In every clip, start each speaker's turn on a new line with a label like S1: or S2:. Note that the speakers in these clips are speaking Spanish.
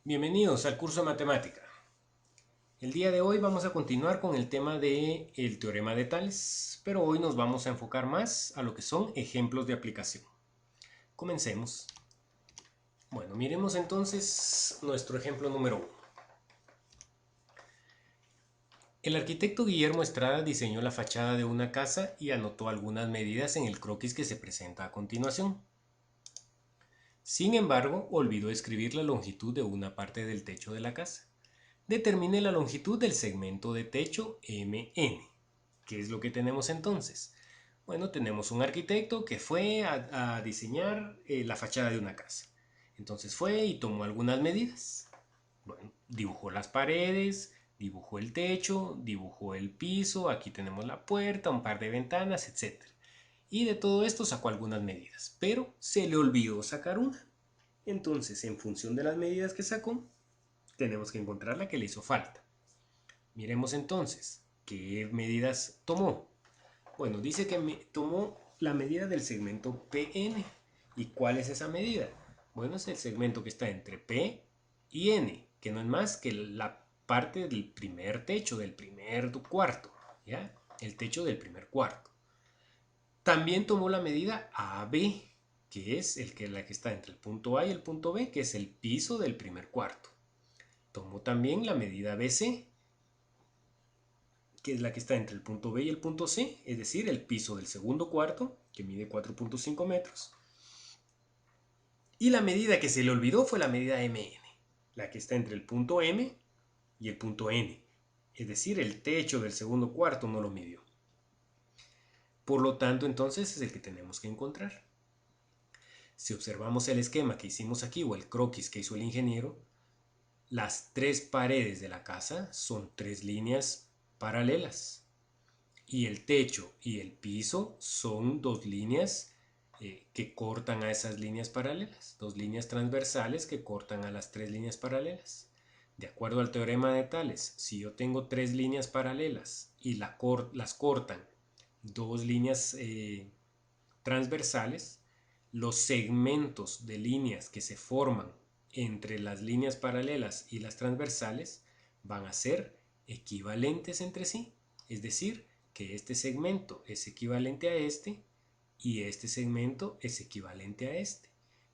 S1: Bienvenidos al curso de matemática. El día de hoy vamos a continuar con el tema del teorema de Tales, pero hoy nos vamos a enfocar más a lo que son ejemplos de aplicación. Comencemos. Bueno, miremos entonces nuestro ejemplo número 1. El arquitecto Guillermo Estrada diseñó la fachada de una casa y anotó algunas medidas en el croquis que se presenta a continuación. Sin embargo, olvidó escribir la longitud de una parte del techo de la casa. Determine la longitud del segmento de techo MN. ¿Qué es lo que tenemos entonces? Bueno, tenemos un arquitecto que fue a diseñar la fachada de una casa. Entonces fue y tomó algunas medidas. Bueno, dibujó las paredes, dibujó el techo, dibujó el piso, aquí tenemos la puerta, un par de ventanas, etc. Y de todo esto sacó algunas medidas, pero se le olvidó sacar una. Entonces, en función de las medidas que sacó, tenemos que encontrar la que le hizo falta. Miremos entonces, ¿qué medidas tomó? Bueno, dice que tomó la medida del segmento PN. ¿Y cuál es esa medida? Bueno, es el segmento que está entre P y N, que no es más que la parte del primer techo, del primer cuarto, ¿ya? El techo del primer cuarto. También tomó la medida AB, que es la que está entre el punto A y el punto B, que es el piso del primer cuarto. Tomó también la medida BC, que es la que está entre el punto B y el punto C, es decir, el piso del segundo cuarto, que mide 4.5 metros. Y la medida que se le olvidó fue la medida MN, la que está entre el punto M y el punto N. Es decir, el techo del segundo cuarto no lo midió. Por lo tanto, entonces es el que tenemos que encontrar. Si observamos el esquema que hicimos aquí o el croquis que hizo el ingeniero, las tres paredes de la casa son tres líneas paralelas. Y el techo y el piso son dos líneas que cortan a esas líneas paralelas, dos líneas transversales que cortan a las tres líneas paralelas. De acuerdo al teorema de Tales, si yo tengo tres líneas paralelas y las cortan dos líneas transversales, los segmentos de líneas que se forman entre las líneas paralelas y las transversales van a ser equivalentes entre sí. Es decir, que este segmento es equivalente a este y este segmento es equivalente a este.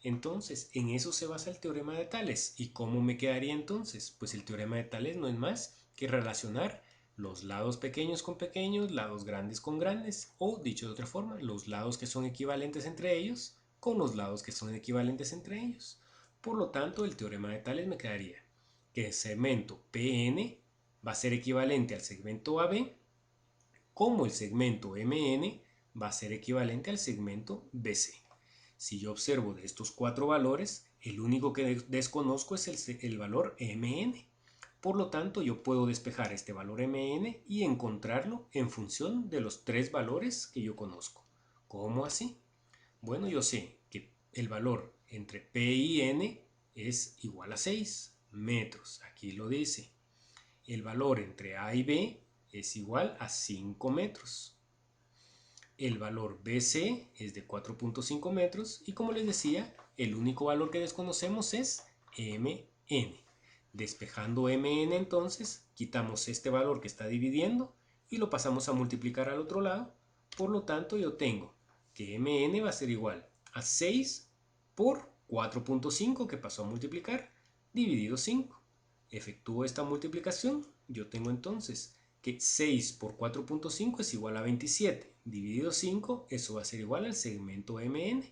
S1: Entonces, en eso se basa el teorema de Tales. ¿Y cómo me quedaría entonces? Pues el teorema de Tales no es más que relacionar los lados pequeños con pequeños, lados grandes con grandes, o dicho de otra forma, los lados que son equivalentes entre ellos con los lados que son equivalentes entre ellos. Por lo tanto, el teorema de Tales me quedaría que el segmento PN va a ser equivalente al segmento AB, como el segmento MN va a ser equivalente al segmento BC. Si yo observo de estos cuatro valores, el único que desconozco es el valor MN. Por lo tanto, yo puedo despejar este valor MN y encontrarlo en función de los tres valores que yo conozco. ¿Cómo así? Bueno, yo sé que el valor entre P y N es igual a 6 metros. Aquí lo dice. El valor entre A y B es igual a 5 metros. El valor BC es de 4.5 metros y como les decía, el único valor que desconocemos es MN. Despejando MN entonces, quitamos este valor que está dividiendo y lo pasamos a multiplicar al otro lado. Por lo tanto, yo tengo que MN va a ser igual a 6 por 4.5 que pasó a multiplicar dividido 5. Efectúo esta multiplicación, yo tengo entonces que 6 por 4.5 es igual a 27. Dividido 5, eso va a ser igual al segmento MN.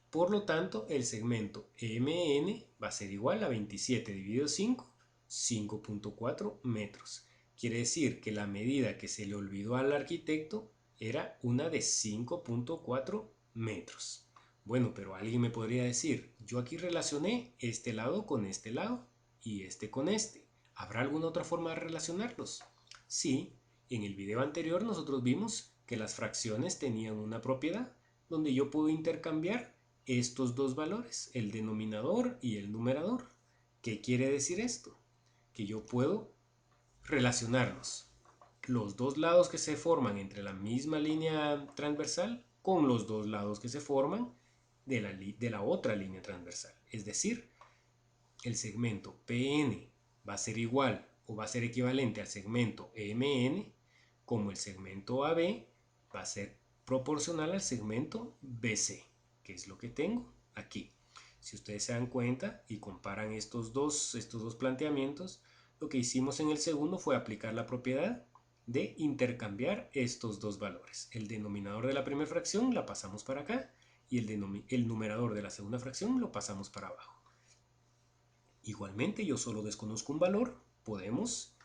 S1: Por lo tanto, el segmento MN va a ser igual a 27 dividido 5, 5.4 metros. Quiere decir que la medida que se le olvidó al arquitecto era una de 5.4 metros. Bueno, pero alguien me podría decir, yo aquí relacioné este lado con este lado y este con este. ¿Habrá alguna otra forma de relacionarlos? Sí, en el video anterior nosotros vimos que las fracciones tenían una propiedad donde yo puedo intercambiar estos dos valores, el denominador y el numerador. ¿Qué quiere decir esto? Que yo puedo relacionarlos, los dos lados que se forman entre la misma línea transversal con los dos lados que se forman de la otra línea transversal. Es decir, el segmento PN va a ser igual o va a ser equivalente al segmento MN, como el segmento AB va a ser proporcional al segmento BC, que es lo que tengo aquí. Si ustedes se dan cuenta y comparan estos dos planteamientos, lo que hicimos en el segundo fue aplicar la propiedad de intercambiar estos dos valores. El denominador de la primera fracción la pasamos para acá y el numerador de la segunda fracción lo pasamos para abajo. Igualmente, yo solo desconozco un valor, podemos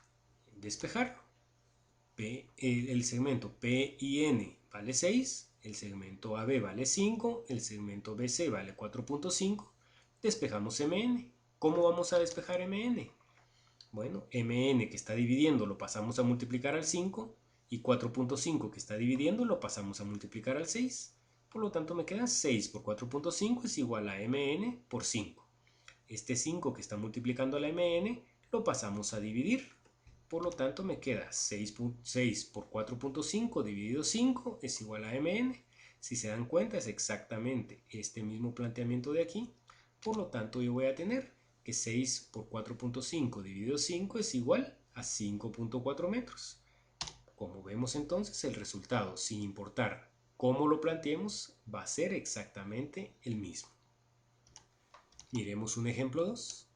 S1: despejarlo. El segmento PIN vale 6, el segmento AB vale 5, el segmento BC vale 4.5, despejamos MN. ¿Cómo vamos a despejar MN? Bueno, MN que está dividiendo lo pasamos a multiplicar al 5 y 4.5 que está dividiendo lo pasamos a multiplicar al 6. Por lo tanto me queda 6 por 4.5 es igual a MN por 5. Este 5 que está multiplicando a la MN lo pasamos a dividir. Por lo tanto me queda 6 por 4.5 dividido 5 es igual a MN. Si se dan cuenta es exactamente este mismo planteamiento de aquí. Por lo tanto yo voy a tener que 6 por 4.5 dividido 5 es igual a 5.4 metros. Como vemos entonces el resultado, sin importar cómo lo planteemos, va a ser exactamente el mismo. Miremos un ejemplo 2.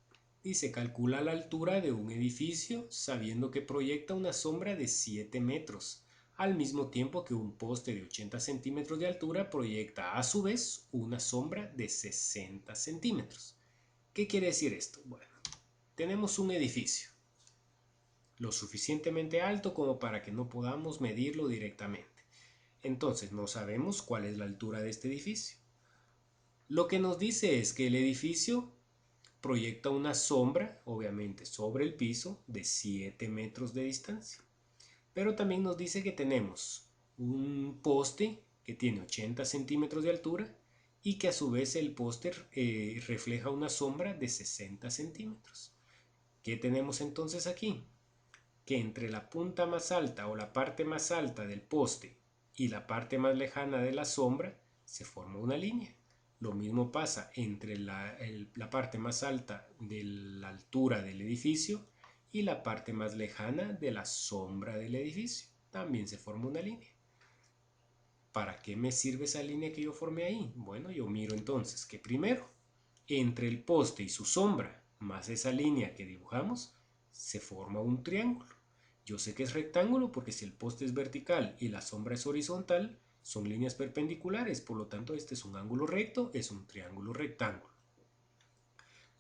S1: Dice, calcula la altura de un edificio sabiendo que proyecta una sombra de 7 metros, al mismo tiempo que un poste de 80 centímetros de altura proyecta a su vez una sombra de 60 centímetros. ¿Qué quiere decir esto? Bueno, tenemos un edificio lo suficientemente alto como para que no podamos medirlo directamente. Entonces no sabemos cuál es la altura de este edificio. Lo que nos dice es que el edificio proyecta una sombra, obviamente, sobre el piso de 7 metros de distancia. Pero también nos dice que tenemos un poste que tiene 80 centímetros de altura y que a su vez el poste refleja una sombra de 60 centímetros. ¿Qué tenemos entonces aquí? Que entre la punta más alta o la parte más alta del poste y la parte más lejana de la sombra se forma una línea. Lo mismo pasa entre la parte más alta de la altura del edificio y la parte más lejana de la sombra del edificio. También se forma una línea. ¿Para qué me sirve esa línea que yo formé ahí? Bueno, yo miro entonces que primero, entre el poste y su sombra, más esa línea que dibujamos, se forma un triángulo. Yo sé que es rectángulo porque si el poste es vertical y la sombra es horizontal, son líneas perpendiculares, por lo tanto este es un ángulo recto, es un triángulo rectángulo.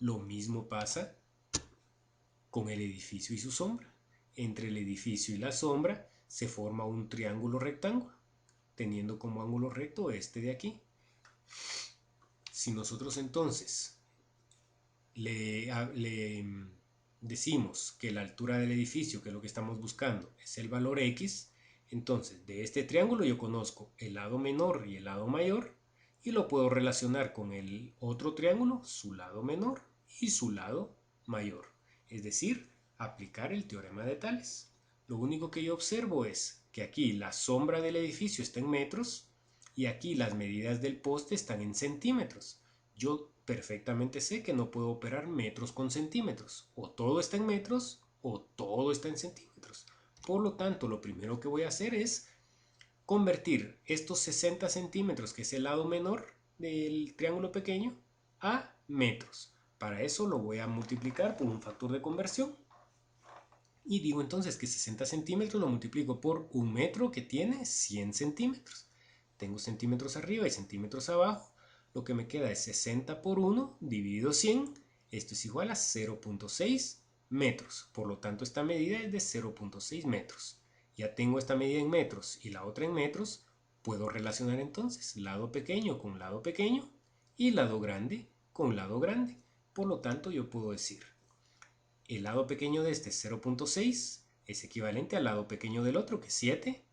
S1: Lo mismo pasa con el edificio y su sombra. Entre el edificio y la sombra se forma un triángulo rectángulo, teniendo como ángulo recto este de aquí. Si nosotros entonces le decimos que la altura del edificio, que es lo que estamos buscando, es el valor X, entonces de este triángulo yo conozco el lado menor y el lado mayor y lo puedo relacionar con el otro triángulo, su lado menor y su lado mayor. Es decir, aplicar el teorema de Tales. Lo único que yo observo es que aquí la sombra del edificio está en metros y aquí las medidas del poste están en centímetros. Yo perfectamente sé que no puedo operar metros con centímetros. O todo está en metros o todo está en centímetros. Por lo tanto, lo primero que voy a hacer es convertir estos 60 centímetros, que es el lado menor del triángulo pequeño, a metros. Para eso lo voy a multiplicar por un factor de conversión. Y digo entonces que 60 centímetros lo multiplico por un metro que tiene 100 centímetros. Tengo centímetros arriba y centímetros abajo. Lo que me queda es 60 por 1 dividido 100. Esto es igual a 0.6 metros. Por lo tanto, esta medida es de 0.6 metros. Ya tengo esta medida en metros y la otra en metros. Puedo relacionar entonces lado pequeño con lado pequeño y lado grande con lado grande. Por lo tanto, yo puedo decir el lado pequeño de este 0.6 es equivalente al lado pequeño del otro, que es 7,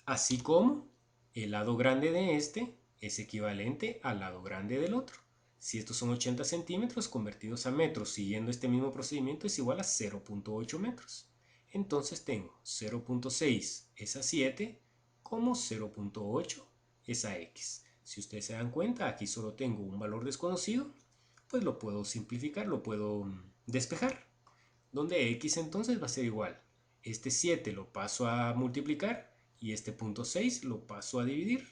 S1: así como el lado grande de este es equivalente al lado grande del otro. Si estos son 80 centímetros convertidos a metros siguiendo este mismo procedimiento es igual a 0.8 metros. Entonces tengo 0.6 es a 7 como 0.8 es a x. Si ustedes se dan cuenta, aquí solo tengo un valor desconocido. pues lo puedo simplificar, lo puedo despejar. Donde x entonces va a ser igual. Este 7 lo paso a multiplicar y este punto 6 lo paso a dividir,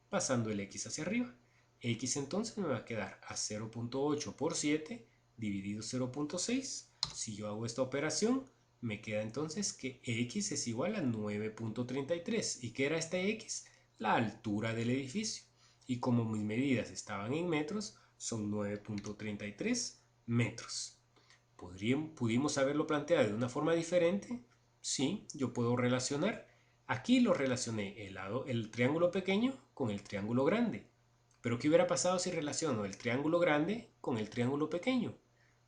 S1: pasando el x hacia arriba. X entonces me va a quedar a 0.8 por 7 dividido 0.6. Si yo hago esta operación, me queda entonces que x es igual a 9.33. ¿Y qué era este x? La altura del edificio. Y como mis medidas estaban en metros, son 9.33 metros. ¿Pudimos haberlo planteado de una forma diferente? Sí, yo puedo relacionar. Aquí lo relacioné el triángulo pequeño con el triángulo grande. Pero ¿qué hubiera pasado si relaciono el triángulo grande con el triángulo pequeño?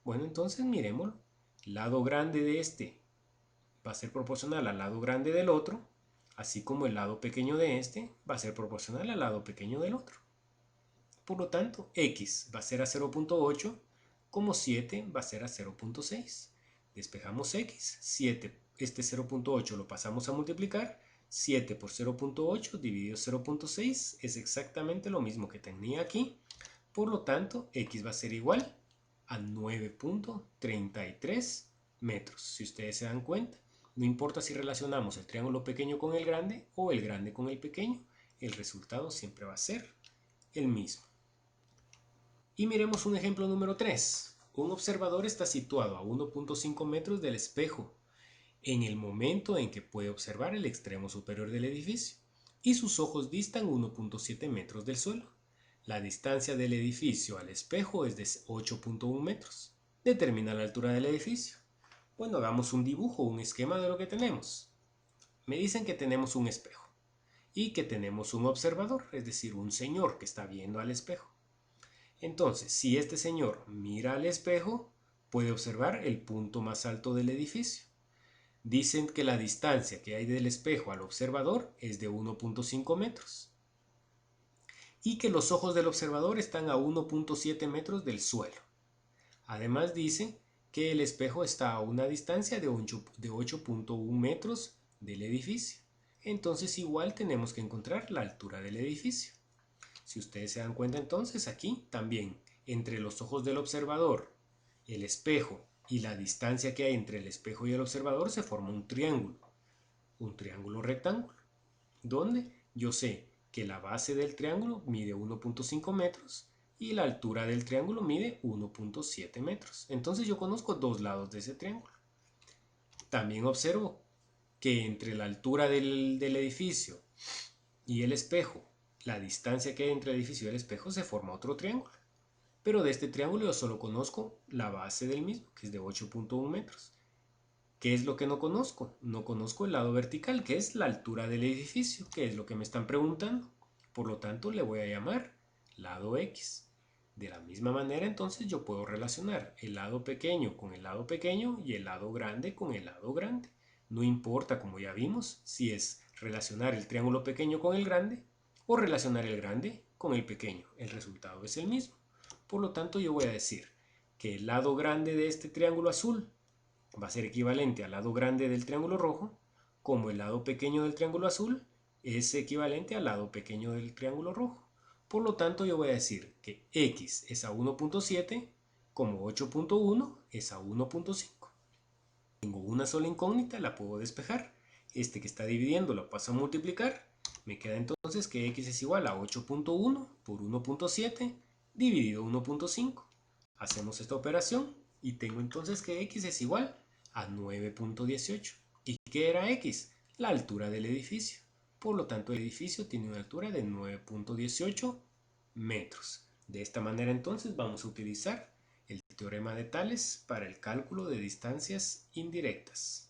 S1: Bueno, entonces miremoslo. El lado grande de este va a ser proporcional al lado grande del otro, así como el lado pequeño de este va a ser proporcional al lado pequeño del otro. Por lo tanto, x va a ser a 0.8, como 7 va a ser a 0.6. Despejamos x, 7, este 0.8 lo pasamos a multiplicar, 7 por 0.8 dividido 0.6 es exactamente lo mismo que tenía aquí. Por lo tanto, x va a ser igual a 9.33 metros. Si ustedes se dan cuenta, no importa si relacionamos el triángulo pequeño con el grande o el grande con el pequeño, el resultado siempre va a ser el mismo. Y miremos un ejemplo número 3. Un observador está situado a 1.5 metros del espejo en el momento en que puede observar el extremo superior del edificio y sus ojos distan 1.7 metros del suelo. La distancia del edificio al espejo es de 8.1 metros. Determina la altura del edificio. Bueno, hagamos un dibujo, un esquema de lo que tenemos. Me dicen que tenemos un espejo y que tenemos un observador, es decir, un señor que está viendo al espejo. Entonces, si este señor mira al espejo, puede observar el punto más alto del edificio. Dicen que la distancia que hay del espejo al observador es de 1.5 metros y que los ojos del observador están a 1.7 metros del suelo. Además dicen que el espejo está a una distancia de 8.1 metros del edificio. Entonces igual tenemos que encontrar la altura del edificio. Si ustedes se dan cuenta entonces aquí también entre los ojos del observador, el espejo y la distancia que hay entre el espejo y el observador se forma un triángulo rectángulo, donde yo sé que la base del triángulo mide 1.5 metros y la altura del triángulo mide 1.7 metros. Entonces yo conozco dos lados de ese triángulo. También observo que entre la altura del edificio y el espejo, la distancia que hay entre el edificio y el espejo, se forma otro triángulo. Pero de este triángulo yo solo conozco la base del mismo, que es de 8.1 metros. ¿Qué es lo que no conozco? No conozco el lado vertical, que es la altura del edificio, que es lo que me están preguntando. Por lo tanto, le voy a llamar lado X. De la misma manera, entonces, yo puedo relacionar el lado pequeño con el lado pequeño y el lado grande con el lado grande. No importa, como ya vimos, si es relacionar el triángulo pequeño con el grande o relacionar el grande con el pequeño. El resultado es el mismo. Por lo tanto, yo voy a decir que el lado grande de este triángulo azul va a ser equivalente al lado grande del triángulo rojo, como el lado pequeño del triángulo azul es equivalente al lado pequeño del triángulo rojo. Por lo tanto, yo voy a decir que x es a 1.7, como 8.1 es a 1.5. Tengo una sola incógnita, la puedo despejar. Este que está dividiendo lo paso a multiplicar. Me queda entonces que x es igual a 8.1 por 1.7 dividido 1.5. Hacemos esta operación y tengo entonces que x es igual a 9.18. ¿Y qué era x? La altura del edificio. Por lo tanto, el edificio tiene una altura de 9.18 metros. De esta manera entonces vamos a utilizar el teorema de Tales para el cálculo de distancias indirectas.